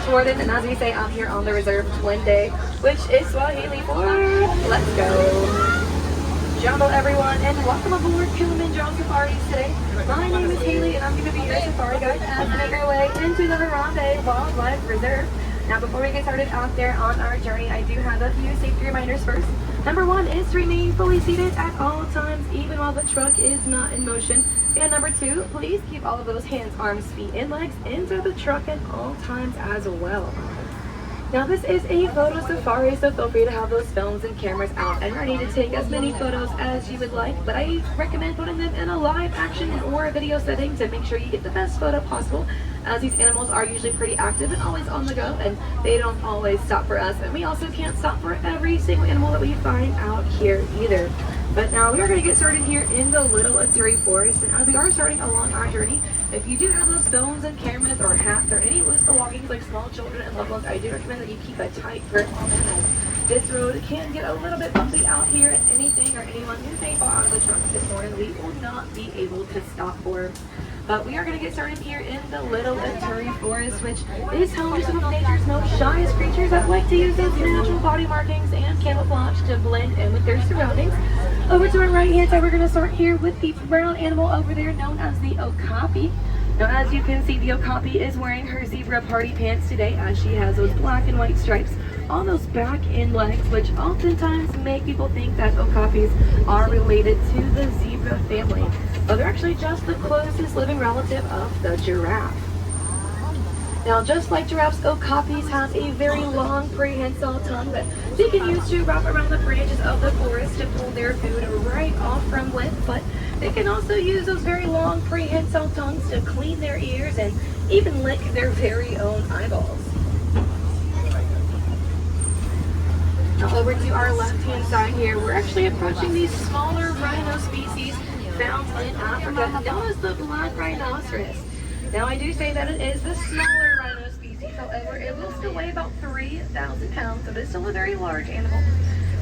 Jordan, and as we say out here on the reserve, twin day, which is Swahili for let's go. Jumbo everyone, and welcome aboard Kilimanjaro Safari today. My name is Haley, and I'm going to be your safari guide as we make our way into the Harambe Wildlife Reserve. Now, before we get started out there on our journey, I do have a few safety reminders first. Number one is to remain fully seated at all times, even while the truck is not in motion. And number two, please keep all of those hands, arms, feet, and legs into the truck at all times as well. Now, this is a photo safari, so feel free to have those phones and cameras out and ready to take as many photos as you would like, but I recommend putting them in a live action or a video setting to make sure you get the best photo possible, as these animals are usually pretty active and always on the go, and they don't always stop for us, and we also can't stop for every single animal that we find out here either. But now we are going to get started here in the Little Aturi Forest, and as we are starting along our journey, if you do have those phones and cameras or hats or any loose belongings like small children and loved ones, I do recommend that you keep a tight grip on them, as this road can get a little bit bumpy out here, and anything or anyone who may fall out of the truck this morning, we will not be able to stop for. But we are going to get started here in the Little Aturi Forest, which is home to some of nature's most shyest creatures that like to use those natural body markings and camouflage to blend in with their surroundings. Over to our right hand side, we're going to start here with the brown animal over there known as the okapi. Now, as you can see, the okapi is wearing her zebra party pants today, as she has those black and white stripes on those back and legs, which oftentimes make people think that okapis are related to the zebra family. But they're actually just the closest living relative of the giraffe. Now, just like giraffes, okapis have a very long prehensile tongue that they can use to wrap around the branches of the forest to pull their food right off from with, but they can also use those very long prehensile tongues to clean their ears and even lick their very own eyeballs. Now, over to our left-hand side here, we're actually approaching these smaller rhino species found in Africa, known as the black rhinoceros. Now, I do say that it is the smaller rhino species, however, it will still weigh about 3,000 pounds, so it is still a very large animal.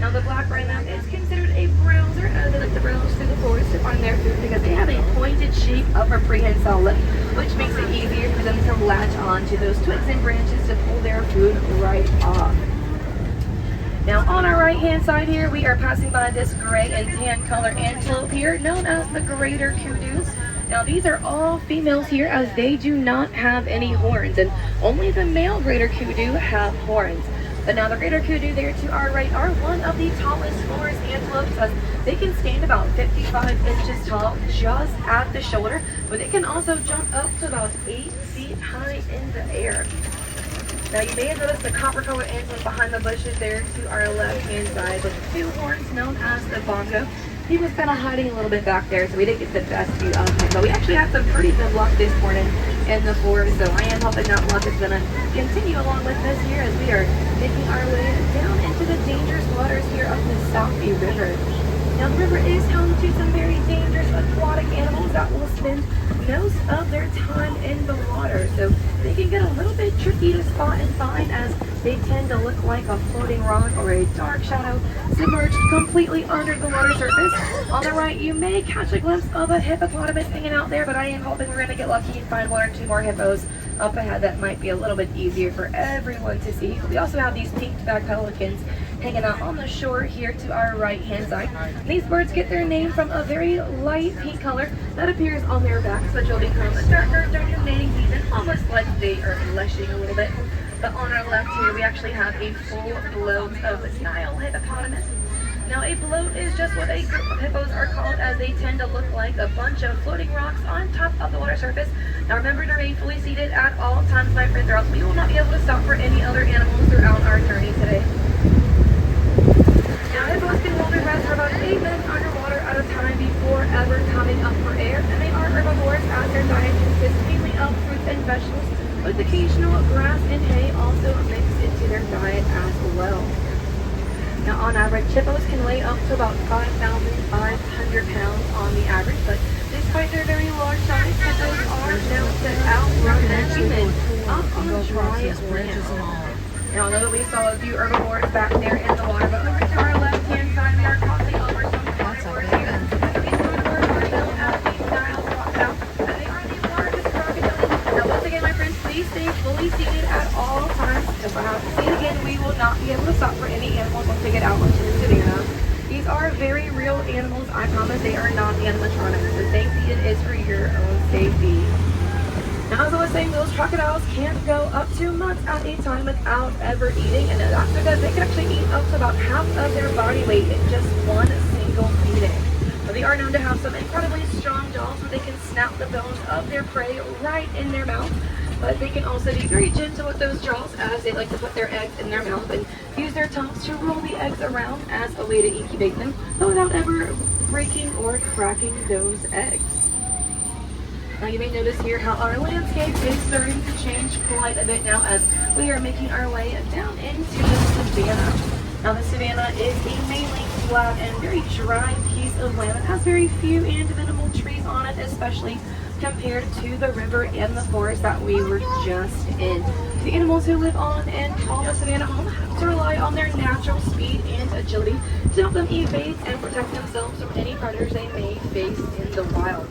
Now, the black rhino is considered a browser, as they like to browse through the forest to find their food because they have a pointed shape upper prehensile lip, which makes it easier for them to latch onto those twigs and branches to pull their food right off. Now, on our right-hand side here, we are passing by this gray and tan color antelope here, known as the greater kudu. Now, these are all females here, as they do not have any horns, and only the male greater kudu have horns. But now, the greater kudu there to our right are one of the tallest forest antelopes, as they can stand about 55 inches tall just at the shoulder, but they can also jump up to about 8 feet high in the air. Now, you may have noticed the copper-colored antelope behind the bushes there to our left-hand side with 2 horns known as the bongo. He was kind of hiding a little bit back there, so we didn't get the best view of him. But we actually had some pretty good luck this morning in the forest, so I am hoping that luck is going to continue along with us here as we are making our way down into the dangerous waters here of the Safi River. Now, the river is home to some very dangerous aquatic animals that will spend most of their time in the water, so they can get a little bit tricky to spot and find, as they tend to look like a floating rock or a dark shadow submerged completely under the water surface. On the right, you may catch a glimpse of a hippopotamus hanging out there, but I am hoping we're going to get lucky and find 1 or 2 more hippos up ahead. That might be a little bit easier for everyone to see. We also have these pink-backed pelicans hanging out on the shore here to our right-hand side. These birds get their name from a very light pink color that appears on their backs, which will become darker during the mating season, almost like they are blushing a little bit. But on our left here, we actually have a full bloat of Nile hippopotamus. Now, a bloat is just what a group of hippos are called, as they tend to look like a bunch of floating rocks on top of the water surface. Now, remember to remain fully seated at all times, my friends, or else we will not be able to stop for any other animals throughout our journey today. Now, hippos can hold their breath for about 8 minutes underwater at a time before ever coming up for air, and they are herbivores, as their diet consists mainly of fruits and vegetables, with occasional grass and hay also mixed into their diet as well. Now, on average, hippos can weigh up to about 5,500 pounds on the average, but despite their very large size, hippos are known to outrun the human up on dry land. Now, I know that we saw a few herbivores back there in the water, but over to our left-hand side, we are crossing over some carnivores here. These carnivores are known as the Nile crocodile, and they are the largest crocodile. Now, once again, my friends, please stay fully seated at all times. very real animals. I promise they are not animatronics. The safety it is for your own safety. Now, as I was saying, those crocodiles can't go up to months at a time without ever eating, and that's because they can actually eat up to about half of their body weight in just one single feeding. But they are known to have some incredibly strong jaws where they can snap the bones of their prey right in their mouth. But they can also be very gentle with those jaws, as they like to put their eggs in their mouth and use their tongues to roll the eggs around as a way to incubate them, but without ever breaking or cracking those eggs. Now you may notice here how our landscape is starting to change quite a bit now as we are making our way down into the savanna. Now the savanna is a mainly flat and very dry piece of land that has very few and minimal trees on it, especially compared to the river and the forest that we were just in. The animals who live on and call the savanna home have to rely on their natural speed and agility to help them evade and protect themselves from any predators they may face in the wild.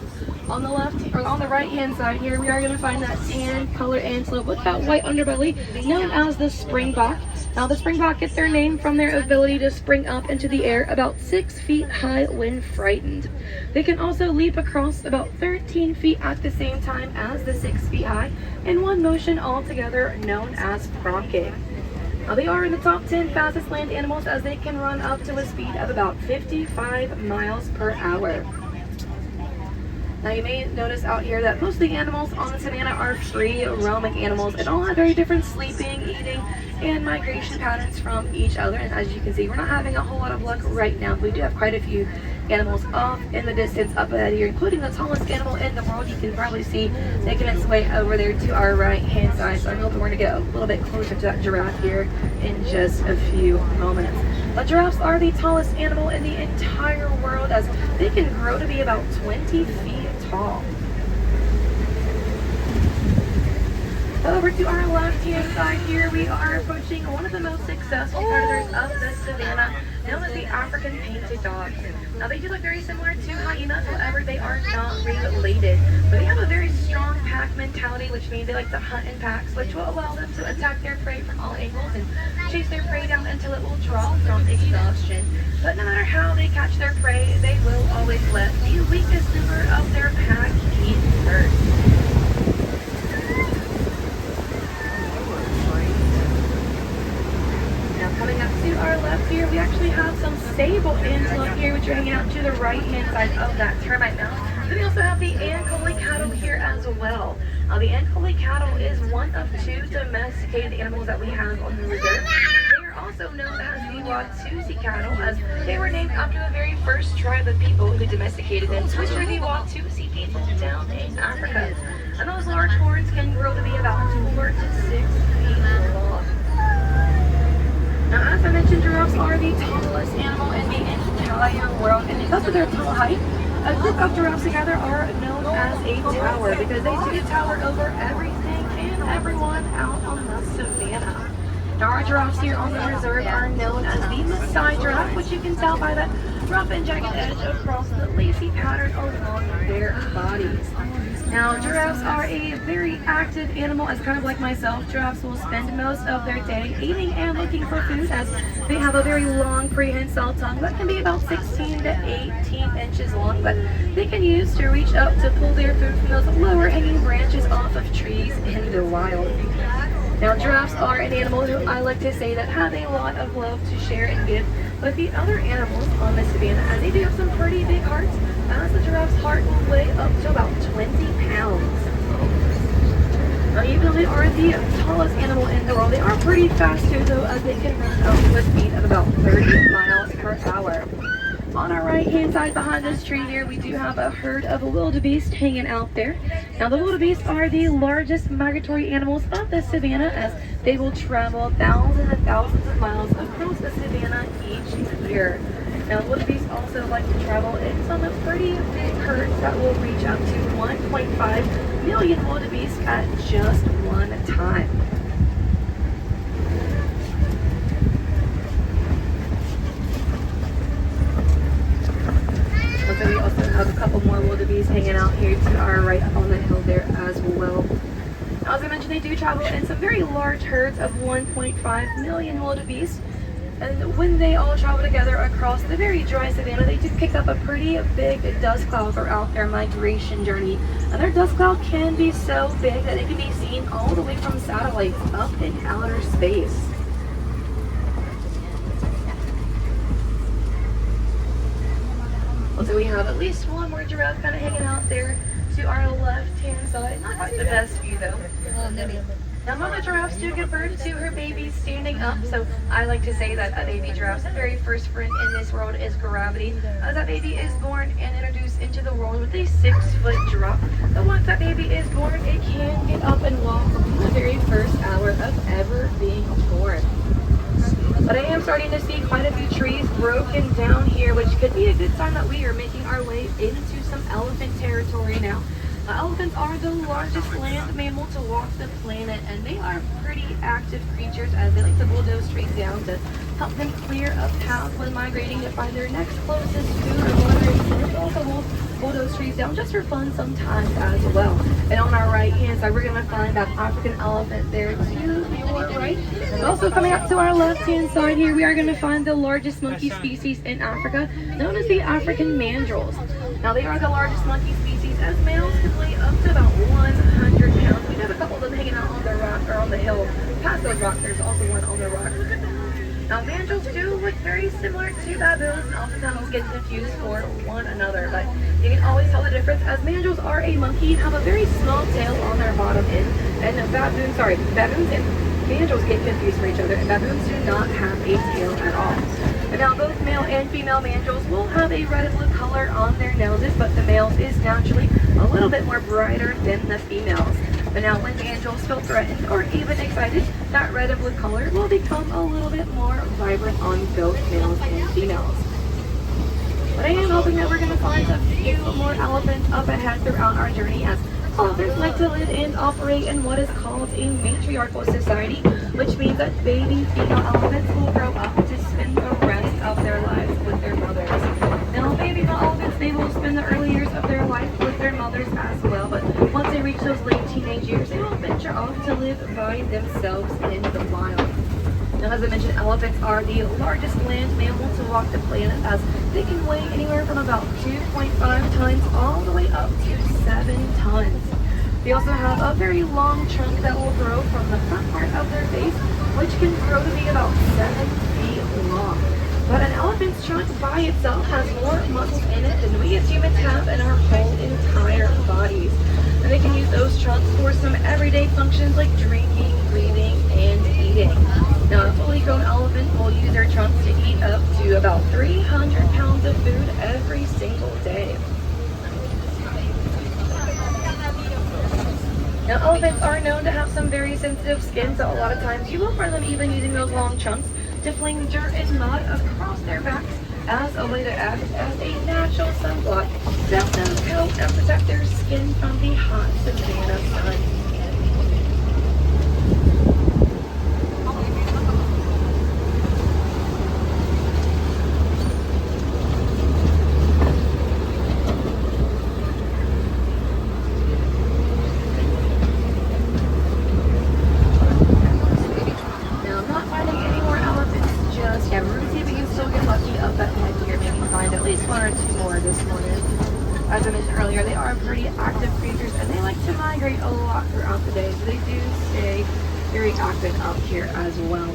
On the left, or on the right hand side here, we are going to find that tan colored antelope with that white underbelly known as the springbok. Now the springbok gets their name from their ability to spring up into the air about 6 feet high when frightened. They can also leap across about 13 feet at the same time as the 6 feet high in one motion altogether, known as pronking. Now they are in the top 10 fastest land animals as they can run up to a speed of about 55 miles per hour. Now you may notice out here that most of the animals on the savanna are free roaming animals and all have very different sleeping, eating, and migration patterns from each other. And as you can see, we're not having a whole lot of luck right now. We do have quite a few animals off in the distance up ahead here, including the tallest animal in the world. You can probably see making its way over there to our right hand side. So I'm hoping we're going to get a little bit closer to that giraffe here in just a few moments. But giraffes are the tallest animal in the entire world as they can grow to be about 20 feet tall. Over to our left-hand side here, we are approaching one of the most successful predators of the savanna, known as the African painted dog. Now they do look very similar to hyenas, however they are not related. But they have a very strong pack mentality, which means they like to hunt in packs, which will allow them to attack their prey from all angles and chase their prey down until it will drop from exhaustion. But no matter how they catch their prey, they will always let the weakest member of their pack eat first. Coming up to our left here, we actually have some sable antelope here, which are hanging out to the right-hand side of that termite mound. Then we also have the Ankole cattle here as well. The Ankole cattle is one of 2 domesticated animals that we have on the reserve. They are also known as the Watusi cattle, as they were named after the very first tribe of people who domesticated them, which are the Watusi people down in Africa. And those large horns can grow to be about 4 to 6 feet long. Now, as I mentioned, giraffes are the tallest animal in the entire world, and because of their tall height, a group of giraffes together are known as a tower because they do tower over everything and everyone out on the savanna. Now, our giraffes here on the reserve are known as the Maxi giraffe, which you can tell by that rough and jagged edge across the lacy pattern along their bodies. Now, giraffes are a very active animal, as kind of like myself. Giraffes will spend most of their day eating and looking for food, as they have a very long prehensile tongue that can be about 16 to 18 inches long, but they can use to reach up to pull their food from those lower hanging branches off of trees in the wild. Now, giraffes are an animal who I like to say that have a lot of love to share and give with the other animals on the savanna, as they do have some pretty big hearts, as the giraffe's heart will weigh up to about 20 pounds. Now, even though they are the tallest animal in the world, they are pretty fast too, though, as they can run up to a speed of about 30 miles per hour. On our right-hand side behind this tree here, we do have a herd of wildebeest hanging out there. Now, the wildebeest are the largest migratory animals of the savanna, as they will travel thousands and thousands of miles across the savanna each year. Now, wildebeest also like to travel in some pretty big herds that will reach up to 1.5 million wildebeest at just one time. So we also have a couple more wildebeest hanging out here to our right on the hill there as well. Now, as I mentioned, they do travel in some very large herds of 1.5 million wildebeest. And when they all travel together across the very dry savanna, they do kick up a pretty big dust cloud throughout their migration journey. And their dust cloud can be so big that it can be seen all the way from satellites up in outer space. So we have at least one more giraffe kind of hanging out there to our left-hand side. Not quite the best view though. Now mama giraffes do give birth to her babies standing up, so I like to say that a baby giraffe's very first friend in this world is gravity. As that baby is born and introduced into the world with a 6-foot drop, but once that baby is born, it can get up and walk in the very first hour of ever being born. But I am starting to see quite a few trees broken down here, which could be a good sign that we are making our way into some elephant territory now. Elephants are the largest land mammal to walk the planet, and they are pretty active creatures as they like to bulldoze trees down to help them clear a path when migrating to find their next closest food or water. And they also will bulldoze trees down just for fun sometimes as well. And on our right hand side, we're going to find that African elephant there to your right. And also coming up to our left hand side here, we are going to find the largest monkey species in Africa, known as the African mandrills. Now they are the largest monkey species, as males can weigh up to about 100 pounds. We have a couple of them hanging out on the rock or on the hill. Past those rocks, there's also one on the rock. Now mandrills do look very similar to baboons and oftentimes get confused for one another, but you can always tell the difference as mandrills are a monkey and have a very small tail on their bottom end, and baboons and mandrills get confused for each other, and baboons do not have a tail at all. And now both male and female mandrills will have a red and blue color on their noses, but the males is naturally a little bit more brighter than the females. But now when mandrills feel threatened or even excited, that red and blue color will become a little bit more vibrant on both males and females. But I am hoping that we're going to find a few more elephants up ahead throughout our journey, as elephants like to live and operate in what is called a matriarchal society, which means that baby female elephants will grow up to spend the rest of their lives with their mothers. Now baby male elephants, they will spend the early years of their life with their mothers as well, but once they reach those late teenage years, they will venture off to live by themselves in the wild. Now, as I mentioned, elephants are the largest land mammal to walk the planet, as they can weigh anywhere from about 2.5 tons all the way up to 7 tons. They also have a very long trunk that will grow from the front part of their face, which can grow to be about 7 feet long. But an elephant's trunk by itself has more muscles in it than we as humans have in our whole entire bodies. And they can use those trunks for some everyday functions like drinking, breathing, and eating. Now, a fully grown elephant will use their trunks to eat up to about 300 pounds of food every single day. Now, elephants are known to have some very sensitive skin, so a lot of times you will find them even using those long trunks to fling dirt and mud across their backs as a way to act as a natural sunblock to help them coat and protect their skin from the hot savanna sun. As I mentioned earlier, they are pretty active creatures and they like to migrate a lot throughout the day, so they do stay very active out here as well.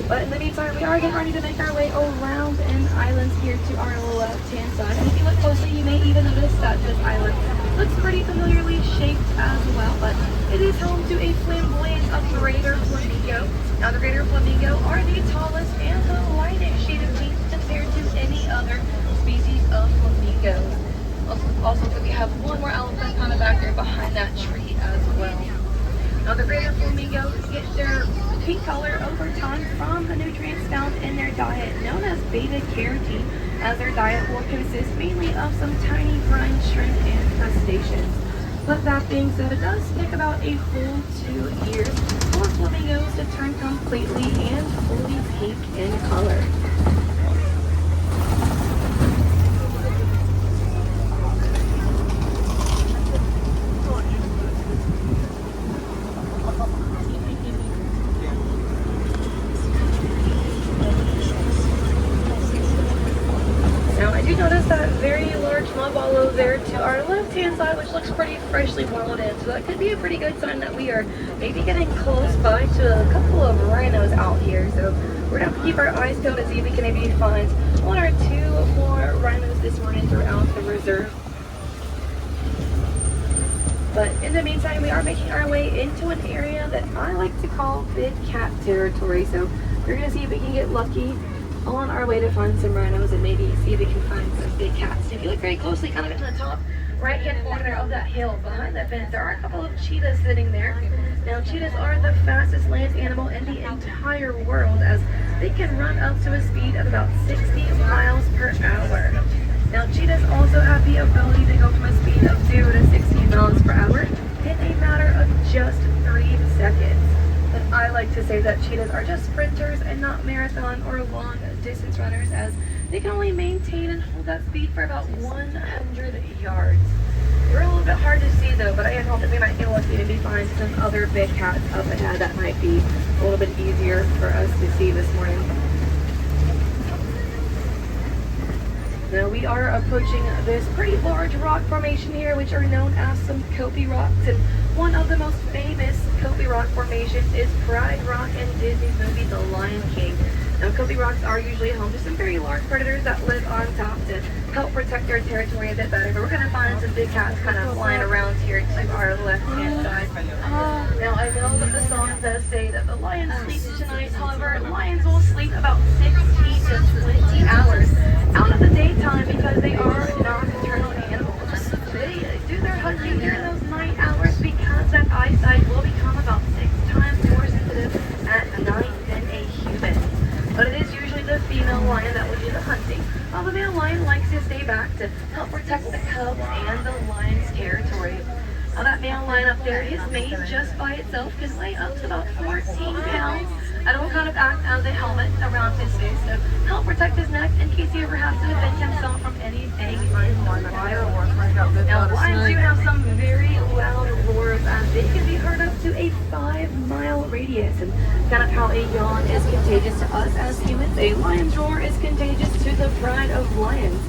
But in the meantime, we are getting ready to make our way around an island here to our left-hand side. And if you look closely, you may even notice that this island looks pretty familiarly shaped as well, but it is home to a flamboyant of greater flamingo. Now, the greater flamingo are the tallest and the lightest shade of teeth compared to any other species of flamingos. Also, we have one more elephant kind of back there behind that tree as well. Now, the greater flamingos get their pink color over time from the nutrients found in their diet, known as beta-carotene, as their diet will consist mainly of some tiny brine shrimp and crustaceans. But that being said, it does take about a full 2 years for flamingos to turn completely and fully pink in color. notice that very large mud wall over there to our left-hand side, which looks pretty freshly walled in. So that could be a pretty good sign that we are maybe getting close by to a couple of rhinos out here. So we're going to have to keep our eyes peeled to see if we can maybe find one or two more rhinos this morning throughout the reserve. But in the meantime, we are making our way into an area that I like to call big cat territory. So we're going to see if we can get lucky on our way to find some rhinos and maybe see if we can find some big cats. If you look very closely, kind of in the top right-hand corner of that hill behind that fence, there are a couple of cheetahs sitting there. Now, cheetahs are the fastest land animal in the entire world, as they can run up to a speed of about 60 miles per hour. Now, cheetahs also have the ability to go from a speed of 0 to 60 miles per hour in a matter of just 3 seconds. But I like to say that cheetahs are just sprinters and not marathon or long distance runners, as they can only maintain and hold that speed for about 100 yards. They're a little bit hard to see though, but I had hoped that we might get lucky to maybe find some other big cats up ahead that might be a little bit easier for us to see this morning. Now we are approaching this pretty large rock formation here, which are known as some Copy rocks, and one of the most famous Copy rock formations is Pride Rock in Disney's movie The Lion King. Now, Copy rocks are usually home to some very large predators that live on top to help protect their territory a bit better. But we're going to find some big cats kind of flying around here to our left-hand side. Now, I know that the song does say that the lions sleep tonight. However, lions will sleep about 16 to 20 hours out of the daytime because they are nocturnal animals. They do their hunting during those night hours because that eyesight will become about 6 times more sensitive at night than a human. But it is usually the female lion that will do the hunting, while the male lion likes to stay back to help protect the cubs and the lion's territory. Now that male lion up there, his mane just by itself can weigh up to about 14 pounds, and it will kind of act as a helmet around his face to help protect his neck in case he ever has to defend himself from anything unwild. Now lions do have some very loud roars, as they can be heard up to a 5-mile radius, and kind of how a yawn is contagious to us as humans, a lion's roar is contagious to the pride of lions.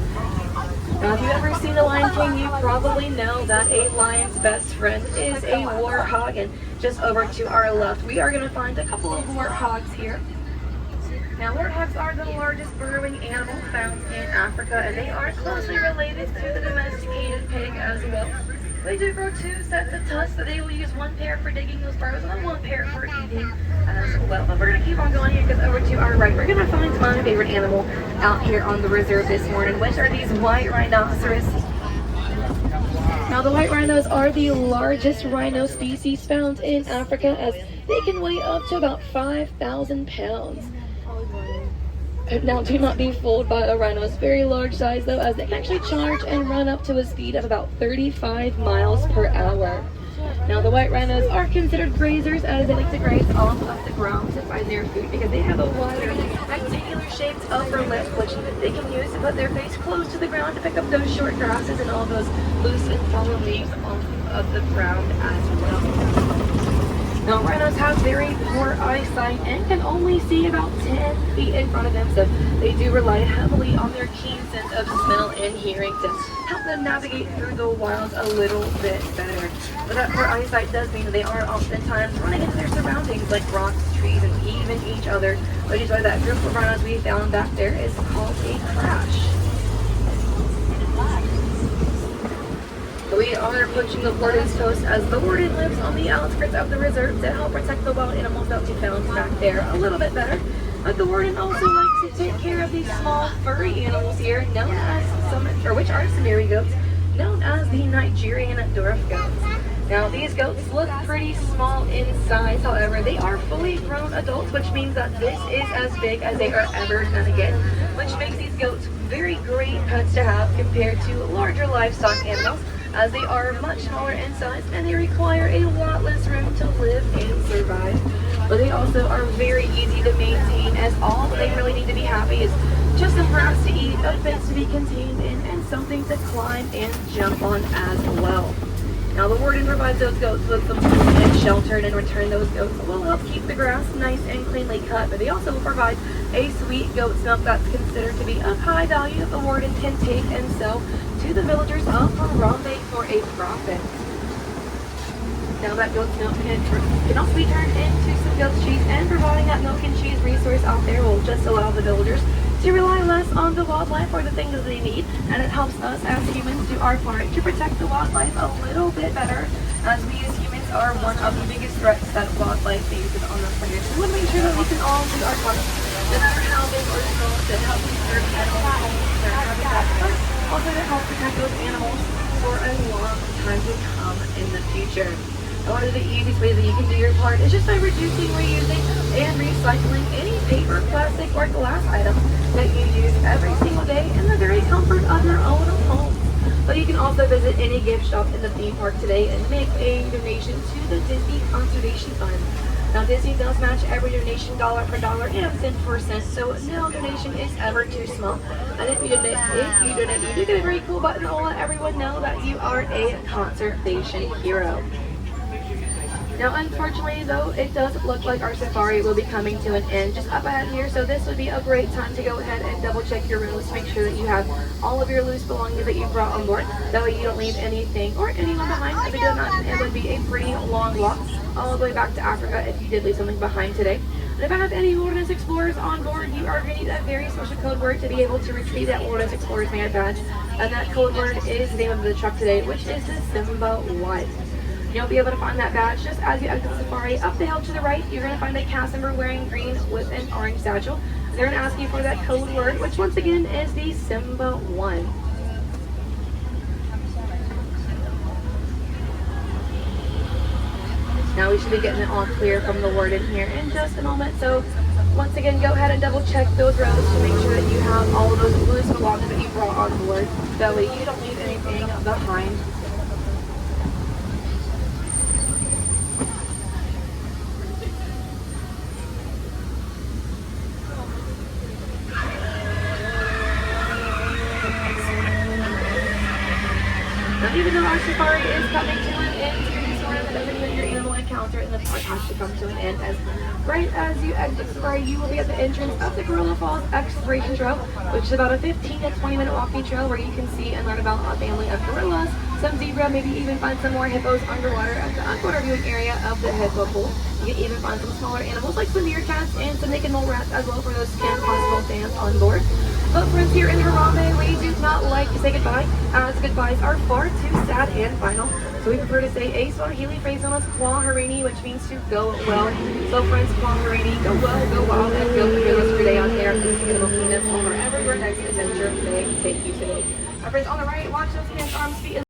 Now, if you've ever seen The Lion King, you probably know that a lion's best friend is a warthog. And just over to our left, we are going to find a couple of warthogs here. Now, warthogs are the largest burrowing animal found in Africa, and they are closely related to the domesticated pig as well. They do grow 2 sets of tusks, so they will use 1 pair for digging those burrows and then 1 pair for eating as well. But we're going to keep on going here because over to our right, we're going to find my favorite animal out here on the reserve this morning, which are these white rhinoceros. Now, the white rhinos are the largest rhino species found in Africa, as they can weigh up to about 5,000 pounds. Now, do not be fooled by a rhino's very large size, though, as they can actually charge and run up to a speed of about 35 miles per hour. Now, the white rhinos are considered grazers, as they like to graze off of the ground to find their food because they have a wider, rectangular-shaped upper lip, which they can use to put their face close to the ground to pick up those short grasses and all those loose and fallen leaves off of the ground as well. Now, rhinos have very poor eyesight and can only see about 10 feet in front of them, so they do rely heavily on their keen sense of smell and hearing to help them navigate through the wild a little bit better. But that poor eyesight does mean that they are oftentimes running into their surroundings like rocks, trees, and even each other, which is why that group of rhinos we found back there is called a crash. We are approaching the warden's post, as the warden lives on the outskirts of the reserve to help protect the wild animals that we found back there a little bit better. But the warden also likes to take care of these small furry animals here, known as which are Sumeri goats, known as the Nigerian dwarf goats. Now, these goats look pretty small in size, however, they are fully grown adults, which means that this is as big as they are ever gonna get, which makes these goats very great pets to have compared to larger livestock animals, as they are much smaller in size and they require a lot less room to live and survive. But they also are very easy to maintain, as all they really need to be happy is just some grass to eat, a fence to be contained in, and something to climb and jump on as well. Now the warden provides those goats with some food and shelter, and in return those goats will help keep the grass nice and cleanly cut, but they also will provide a sweet goat's milk that's considered to be of high value that the warden can take and sell to the villagers of Harambe for a profit. Now that goat's milk can also be turned into some goat's cheese, and providing that milk and cheese resource out there will just allow the villagers to rely less on the wildlife for the things that they need, and it helps us as humans do our part to protect the wildlife a little bit better, as we as humans are one of the biggest threats that wildlife faces on the planet. We want to make sure that we can all do our part, no matter how big or small, to help conserve animals and their habitat, but also to help protect those animals for a long time to come in the future. And one of the easiest ways that you can do your part is just by reducing, reusing, and recycling any paper, plastic, or glass items that you use every single day in the very comfort of your own home. But you can also visit any gift shop in the theme park today and make a donation to the Disney Conservation Fund. Now Disney does match every donation dollar for dollar and cent for cent, so no donation is ever too small. And if you donate, you do get a very cool button that will let everyone know that you are a conservation hero. Now unfortunately though, it does look like our safari will be coming to an end just up ahead here, so this would be a great time to go ahead and double check your rooms to make sure that you have all of your loose belongings that you brought on board. That way you don't leave anything or anyone behind. If you did not, it would be a pretty long walk all the way back to Africa if you did leave something behind today. And if I have any Wilderness Explorers on board, you are going to need a very special code word to be able to retrieve that Wilderness Explorer's merit badge. And that code word is the name of the truck today, which is the Simba White. You'll be able to find that badge just as you exit the safari. Up the hill to the right, you're going to find a cast member wearing green with an orange satchel. They're going to ask you for that code word, which once again is the Simba 1. Now we should be getting it all clear from the warden here in just a moment. So once again, go ahead and double check those rows to make sure that you have all of those loose belongings that you brought on board. That way you don't leave anything behind. Now, even though our safari is coming to an end, that doesn't mean your animal encounter in the park has to come to an end. As right as you exit the safari, you will be at the entrance of the Gorilla Falls Exploration Trail, which is about a 15 to 20 minute walking trail where you can see and learn about a family of gorillas, some zebra, maybe even find some more hippos underwater at the underwater viewing area of the hippo pool. You can even find some smaller animals like some meerkats and some naked mole rats as well for those skin possible fans on board. But friends, here in Harambe, we do not like to say goodbye, as goodbyes are far too sad and final. So we prefer to say a Swahili phrase known as Kwa Harini, which means to go well. So friends, Kwa Harini, go well, go wild, and go through the rest of your day out there in the Animal Kingdom or wherever your next adventure may take you today. Our friends on the right, watch those hands, arms, feet.